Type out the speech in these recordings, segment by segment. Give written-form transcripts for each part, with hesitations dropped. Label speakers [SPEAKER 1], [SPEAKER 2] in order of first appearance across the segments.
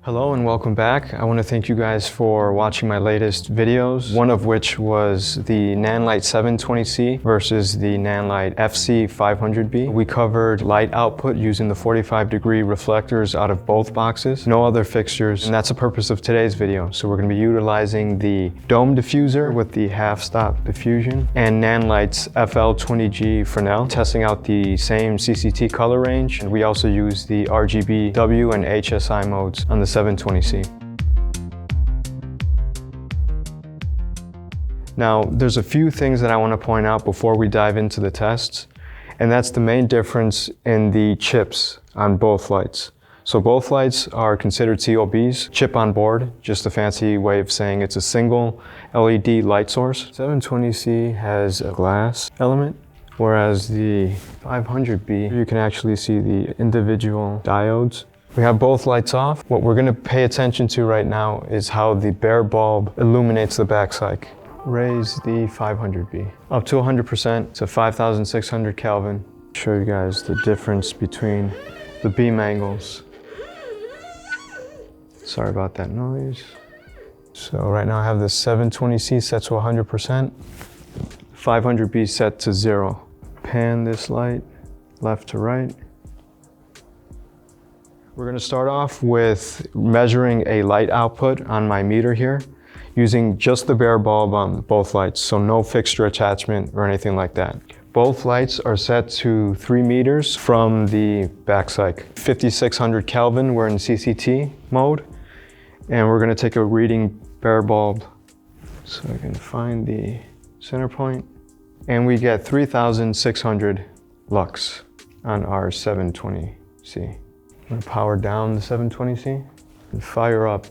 [SPEAKER 1] Hello and welcome back. I want to thank you guys for watching my latest videos, one of which was the Nanlite 720C versus the Nanlite FC-500B. We covered light output using the 45-degree reflectors out of both boxes, no other fixtures, and that's the purpose of today's video. So we're going to be utilizing the dome diffuser with the half-stop diffusion and Nanlite's FL-20G Fresnel, testing out the same CCT color range, and we also use the RGBW and HSI modes on the 720C. Now, there's a few things that I want to point out before we dive into the tests, and that's the main difference in the chips on both lights. So both lights are considered COBs, chip on board, just a fancy way of saying it's a single LED light source. 720C has a glass element, whereas the 500B, you can actually see the individual diodes. We have both lights off. What we're going to pay attention to right now is how the bare bulb illuminates the backside. Raise the 500B up to 100% to 5,600 Kelvin. Show you guys the difference between the beam angles. Sorry about that noise. So right now I have the 720C set to 100%, 500B set to 0. Pan this light left to right. We're going to start off with measuring a light output on my meter here, using just the bare bulb on both lights, so no fixture attachment or anything like that. Both lights are set to 3 meters from the backside. 5,600 Kelvin, we're in CCT mode, and we're going to take a reading bare bulb so I can find the center point, and we get 3,600 lux on our 720C. I'm going to power down the 720C and fire up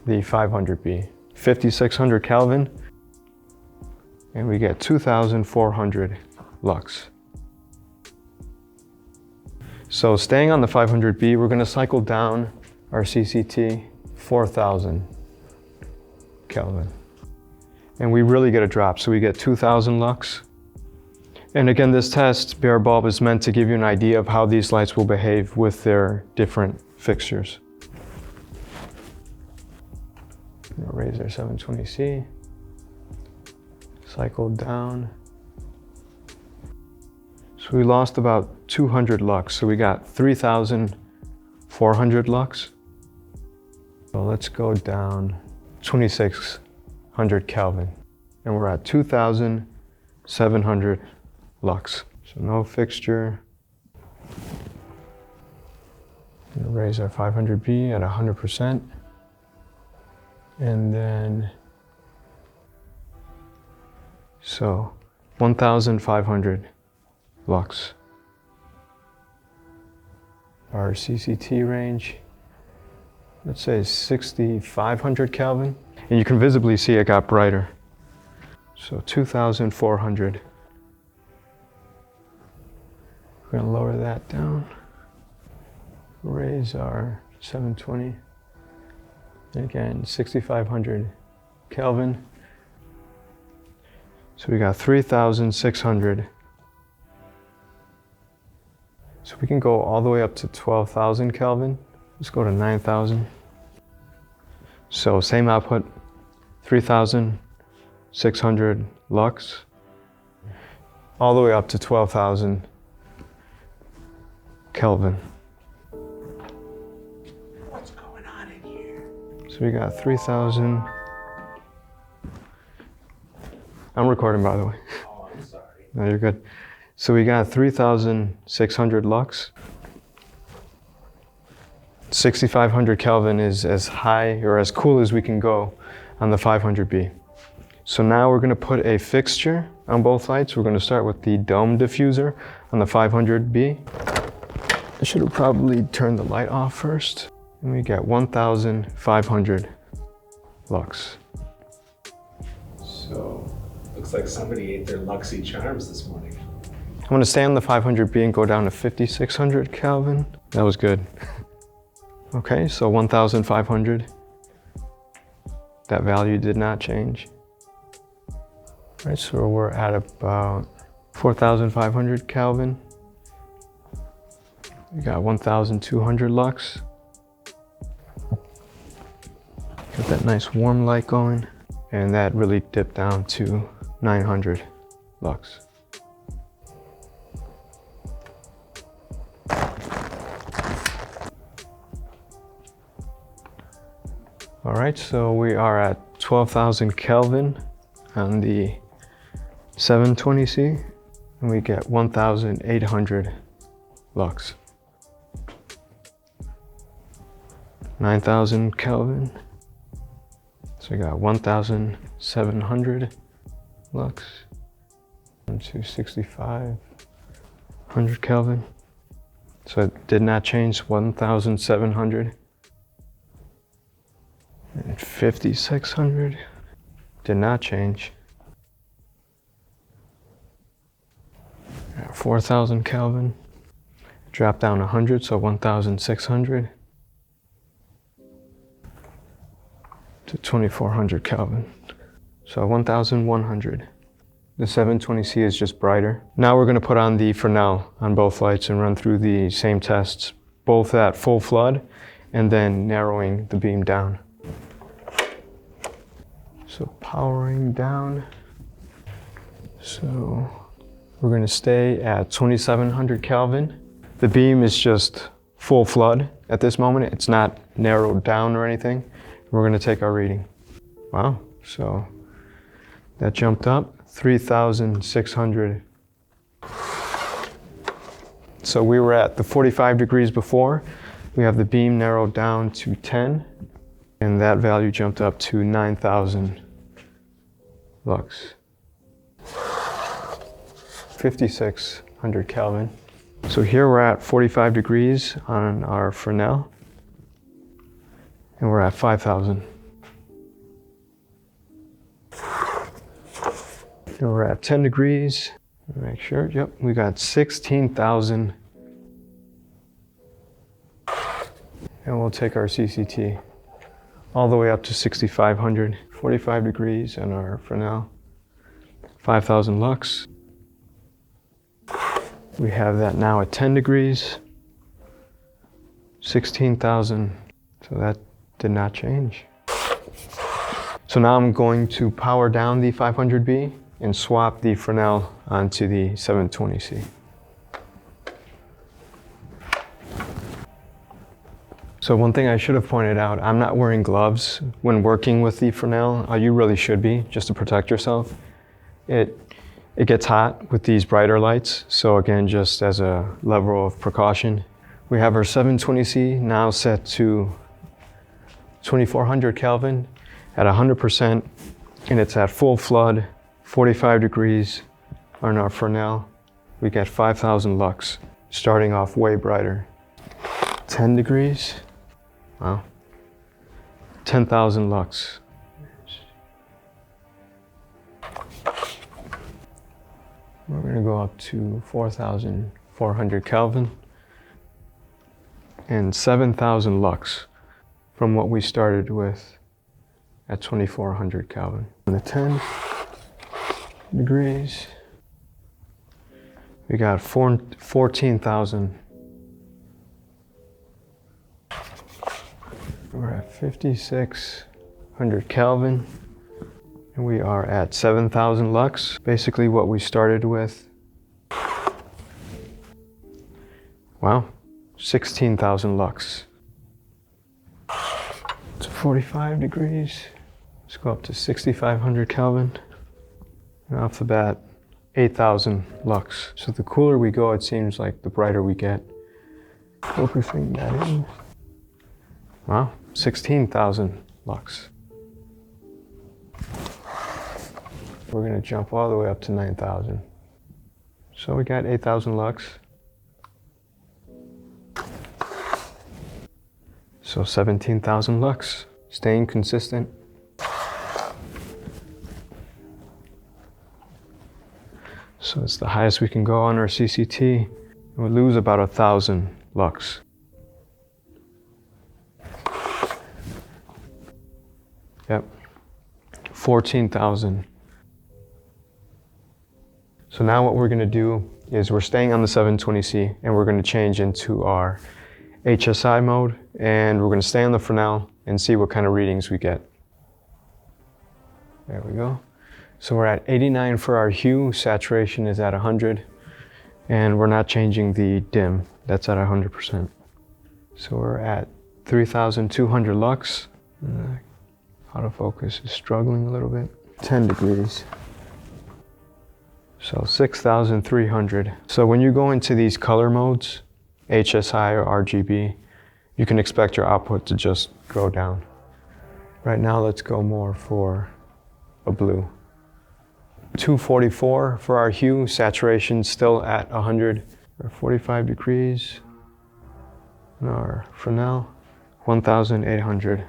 [SPEAKER 1] the 500B. 5,600 Kelvin, and we get 2,400 lux. So staying on the 500B, we're going to cycle down our CCT 4,000 Kelvin. And we really get a drop, so we get 2,000 lux. And again, this test, bare bulb, is meant to give you an idea of how these lights will behave with their different fixtures. I'm gonna raise our 720C, cycle down. So we lost about 200 lux, so we got 3,400 lux. So let's go down 2,600 Kelvin, and we're at 2,700 lux. So no fixture. I'm gonna raise our 500B at 100%. And then, so 1,500 lux. Our CCT range, let's say 6,500 Kelvin. And you can visibly see it got brighter. So 2,400. We're going to lower that down, raise our 720, and again 6,500 Kelvin. So we got 3,600. So we can go all the way up to 12,000 Kelvin. Let's go to 9,000. So same output, 3,600 lux, all the way up to 12,000 Kelvin.
[SPEAKER 2] What's going on in here?
[SPEAKER 1] So we got 3,000. I'm recording, by the way.
[SPEAKER 2] Oh, I'm sorry.
[SPEAKER 1] No, you're good. So we got 3,600 lux. 6,500 Kelvin is as high or as cool as we can go on the 500B. So now we're going to put a fixture on both lights. We're going to start with the dome diffuser on the 500B. I should have probably turned the light off first. And we get 1,500 lux.
[SPEAKER 2] So, looks like somebody ate their Luxy Charms this morning.
[SPEAKER 1] I'm going to stay on the 500B and go down to 5,600 Kelvin. That was good. Okay, so 1,500. That value did not change. All right, so we're at about 4,500 Kelvin. We got 1,200 lux. Got that nice warm light going, and that really dipped down to 900 lux. All right, so we are at 12,000 Kelvin on the 720C, and we get 1,800 lux. 9,000 Kelvin, so we got 1,700 lux. To 6,500 Kelvin, so it did not change. 1,700. And 5,600 did not change. 4,000 Kelvin, drop down 100, so 1,600 to 2,400 Kelvin, so 1,100. The 720C is just brighter. Now we're going to put on the Fresnel on both lights and run through the same tests, both at full flood and then narrowing the beam down. So powering down. So we're going to stay at 2,700 Kelvin. The beam is just full flood at this moment. It's not narrowed down or anything. We're going to take our reading. Wow, so that jumped up 3,600. So we were at the 45 degrees before. We have the beam narrowed down to 10, and that value jumped up to 9,000 lux. 5,600 Kelvin. So here we're at 45 degrees on our Fresnel, and we're at 5,000. And we're at 10 degrees. Make sure, yep, we got 16,000. And we'll take our CCT all the way up to 6,500. 45 degrees on our Fresnel. 5,000 lux. We have that now at 10 degrees. 16,000. So that did not change. So now I'm going to power down the 500B and swap the Fresnel onto the 720C. So one thing I should have pointed out, I'm not wearing gloves when working with the Fresnel. You really should be, just to protect yourself. It gets hot with these brighter lights, so again, just as a level of precaution. We have our 720C now set to 2,400 Kelvin at 100%, and it's at full flood, 45 degrees on our Fresnel. We get 5,000 lux, starting off way brighter. 10 degrees, wow, 10,000 lux. We're going to go up to 4,400 Kelvin and 7,000 lux from what we started with at 2,400 Kelvin. And the 10 degrees, we got 14,000. We're at 5,600 Kelvin. And we are at 7,000 lux, basically what we started with. Wow, 16,000 lux. It's 45 degrees. Let's go up to 6,500 Kelvin. And off the bat, 8,000 lux. So the cooler we go, it seems like the brighter we get. Focusing that in. Wow, 16,000 lux. We're going to jump all the way up to 9,000. So we got 8,000 lux. So 17,000 lux, staying consistent. So it's the highest we can go on our CCT. We lose about 1,000 lux. Yep, 14,000. So now what we're going to do is we're staying on the 720C and we're going to change into our HSI mode, and we're going to stay on the Fresnel and see what kind of readings we get. There we go. So we're at 89 for our hue, saturation is at 100, and we're not changing the dim, that's at 100%. So we're at 3,200 lux. Autofocus is struggling a little bit. 10 degrees. So 6,300. So when you go into these color modes, HSI or RGB, you can expect your output to just go down. Right now, let's go more for a blue. 244 for our hue, saturation still at 100. Or 45 degrees. And our Fresnel, 1,800.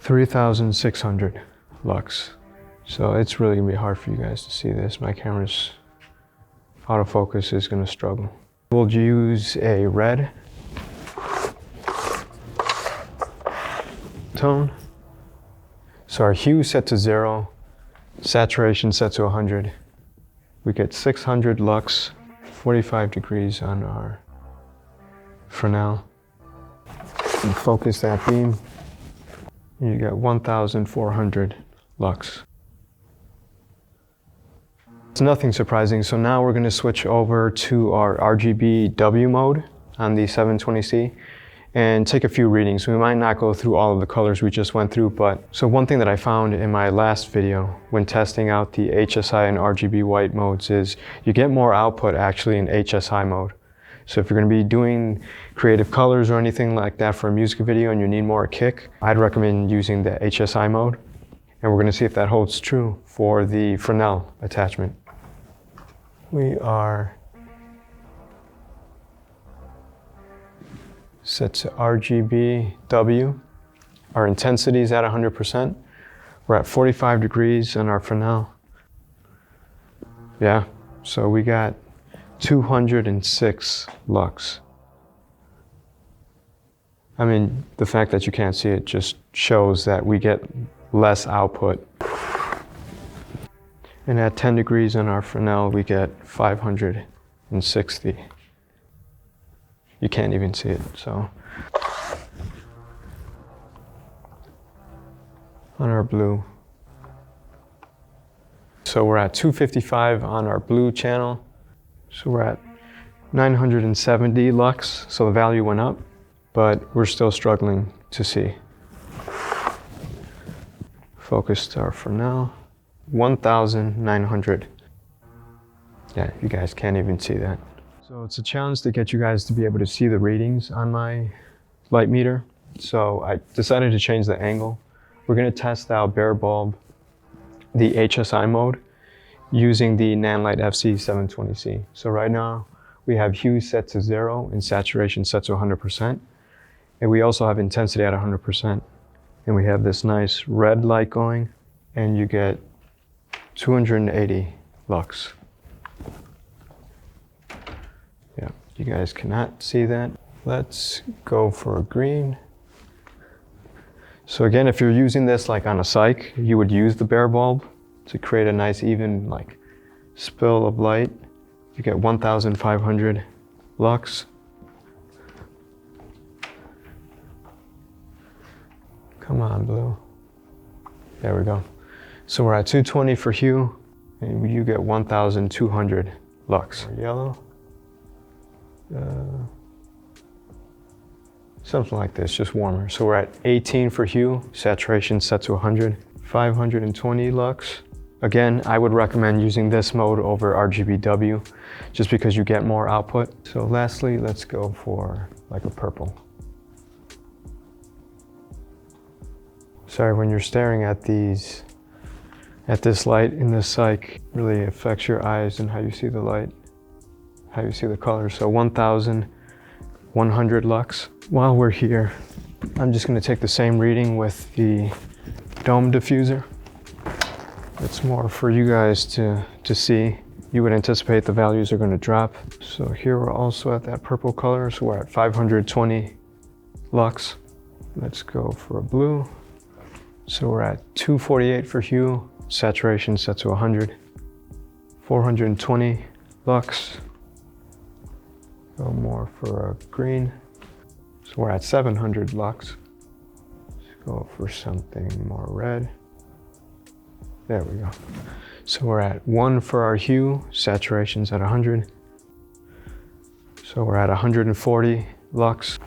[SPEAKER 1] $3,600 lux. So it's really gonna be hard for you guys to see this. My camera's autofocus is gonna struggle. We'll use a red tone. So our hue set to 0, saturation set to 100. We get 600 lux, 45 degrees on our Fresnel. And focus that beam. You get 1,400 lux. It's nothing surprising, so now we're going to switch over to our RGBW mode on the 720C and take a few readings. We might not go through all of the colors we just went through, but so one thing that I found in my last video when testing out the HSI and RGB white modes is you get more output actually in HSI mode. So if you're going to be doing creative colors or anything like that for a music video and you need more kick, I'd recommend using the HSI mode. And we're going to see if that holds true for the Fresnel attachment. We are set to RGBW. Our intensity is at 100%. We're at 45 degrees on our Fresnel. Yeah, so we got 206 lux. I mean, the fact that you can't see it just shows that we get less output. And at 10 degrees on our Fresnel, we get 560. You can't even see it, so. On our blue. So we're at 255 on our blue channel. So we're at 970 lux, so the value went up, but we're still struggling to see. Focus to our Fresnel, 1,900. Yeah, you guys can't even see that. So it's a challenge to get you guys to be able to see the readings on my light meter. So I decided to change the angle. We're gonna test out bare bulb, the HSI mode, using the Nanlite FC-720C. So right now, we have hue set to 0 and saturation set to 100%. And we also have intensity at 100%. And we have this nice red light going, and you get 280 lux. Yeah, you guys cannot see that. Let's go for a green. So again, if you're using this like on a cyc, you would use the bare bulb to create a nice even like spill of light. You get 1,500 lux. Come on, blue. There we go. So we're at 220 for hue, and you get 1,200 lux. Yellow. Something like this, just warmer. So we're at 18 for hue, saturation set to 100, 520 lux. Again, I would recommend using this mode over RGBW, just because you get more output. So lastly, let's go for like a purple. Sorry, when you're staring at this light in this cyc, really affects your eyes and how you see the light, how you see the color. So 1,100 lux. While we're here, I'm just gonna take the same reading with the dome diffuser. It's more for you guys to see. You would anticipate the values are gonna drop. So here we're also at that purple color, so we're at 520 lux. Let's go for a blue. So we're at 248 for hue, saturation set to 100, 420 lux. A little more for a green. So we're at 700 lux. Let's go for something more red. There we go. So we're at 1 for our hue, saturation's at 100. So we're at 140 lux.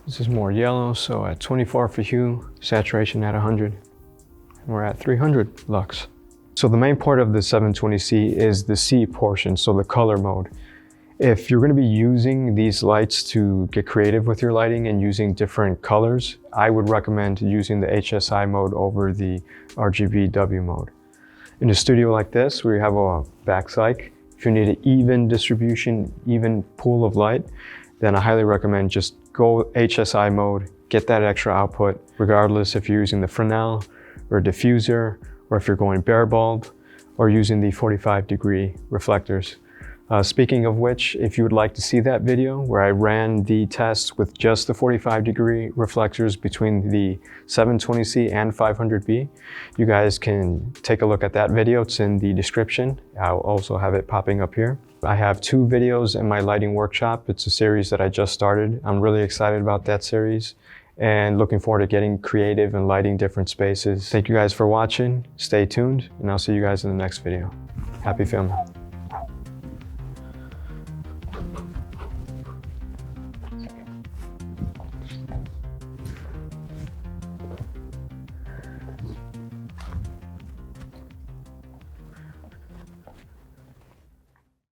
[SPEAKER 1] This is more yellow, so at 24 for hue, saturation at 100. And we're at 300 lux. So the main part of the 720C is the C portion, so the color mode. If you're going to be using these lights to get creative with your lighting and using different colors, I would recommend using the HSI mode over the RGBW mode. In a studio like this, where you have a backlight, if you need an even distribution, even pool of light, then I highly recommend just go HSI mode, get that extra output, regardless if you're using the Fresnel or diffuser, or if you're going bare bulb, or using the 45-degree reflectors. Speaking of which, if you would like to see that video where I ran the tests with just the 45-degree reflectors between the 720C and 500B, you guys can take a look at that video. It's in the description. I'll also have it popping up here. I have 2 videos in my lighting workshop. It's a series that I just started. I'm really excited about that series and looking forward to getting creative and lighting different spaces. Thank you guys for watching. Stay tuned, and I'll see you guys in the next video. Happy filming.